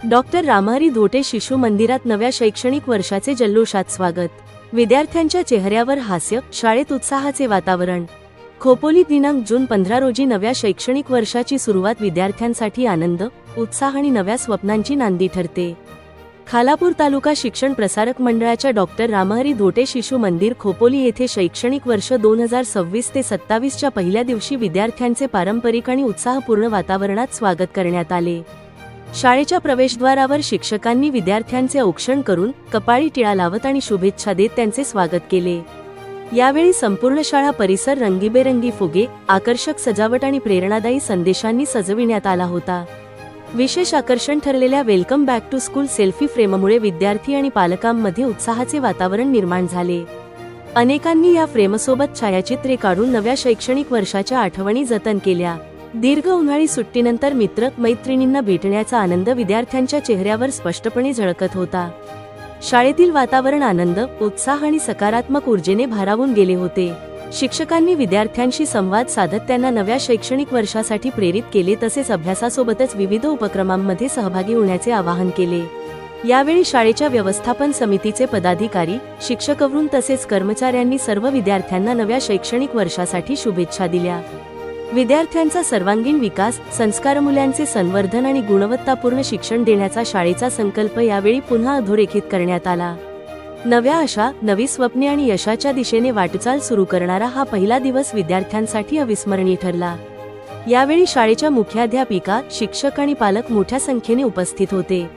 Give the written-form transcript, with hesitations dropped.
Doctor Ramhari Dhote शिशु मंदिरात नव्या शैक्षणिक वर्षाचे जल्लोषात स्वागत. विद्यार्थ्यांच्या चेहऱ्यावर हास्य, शाळेत उत्साहाचे वातावरण. खोपोली दिनांक जून 15 रोजी नव्या शैक्षणिक वर्षाची सुरुवात विद्यार्थ्यांसाठी आनंद, उत्साह आणि नव्या स्वप्नांची नांदी ठरते. खालापूर तालुका शिक्षण प्रसारक मंडळाच्या डॉक्टर रामहरी धोटे शिशु मंदिर खोपोली येथे शैक्षणिक वर्ष 2026 ते 27 च्या पहिल्या दिवशी विद्यार्थ्यांचे पारंपरिक आणि उत्साहपूर्ण वातावरणात स्वागत करण्यात आले. शाळेच्या प्रवेशद्वारावर शिक्षकांनी विद्यार्थ्यांचे औक्षण करून कपाळी टिळा लावत आणि शुभेच्छा देत त्यांचे स्वागत केले. यावेळी संपूर्ण शाळा परिसर रंगीबेरंगी फुगे, आकर्षक सजावट आणि प्रेरणादायी संदेशांनी सजविण्यात आला होता. विशेष आकर्षण ठरलेल्या welcome back to school selfie फ्रेममुळे विद्यार्थी आणि पालकांमध्ये उत्साहाचे वातावरण निर्माण झाले. अनेकांनी या फ्रेमसोबत छायाचित्रे काढून नव्या शैक्षणिक वर्षाच्या आठवणी जतन केल्या. दीर्घ उन्हाळी सुट्टीनंतर मित्र मैत्रिणींना भेटण्याचा आनंद विद्यार्थ्यांच्या चेहऱ्यावर स्पष्टपणे झळकत होता. शाळेतील वातावरण आनंद, उत्साह आणि सकारात्मक ऊर्जेने भारावून गेले होते. शिक्षकांनी विद्यार्थ्यांशी संवाद साधत त्यांना नव्या शैक्षणिक वर्षासाठी प्रेरित केले, तसेच अभ्यासासोबतच विविध उपक्रमांमध्ये सहभागी होण्याचे आवाहन केले. यावेळी शाळेच्या व्यवस्थापन समितीचे पदाधिकारी, शिक्षकवृंद तसेच कर्मचाऱ्यांनी सर्व विद्यार्थ्यांना नव्या शैक्षणिक वर्षासाठी शुभेच्छा दिल्या. विद्यार्थ्यांचा सर्वांगीण विकास, संस्कारमूल्यांचे संवर्धन आणि गुणवत्तापूर्ण शिक्षण देण्याचा शाळेचा संकल्प यावेळी पुन्हा अधोरेखित करण्यात आला. नव्या आशा, नवी स्वप्ने आणि यशाच्या दिशेने वाटचाल सुरू करणारा हा पहिला दिवस विद्यार्थ्यांसाठी अविस्मरणीय ठरला. यावेळी शाळेच्या मुख्याध्यापिका, शिक्षक आणि पालक मोठ्या संख्येने उपस्थित होते.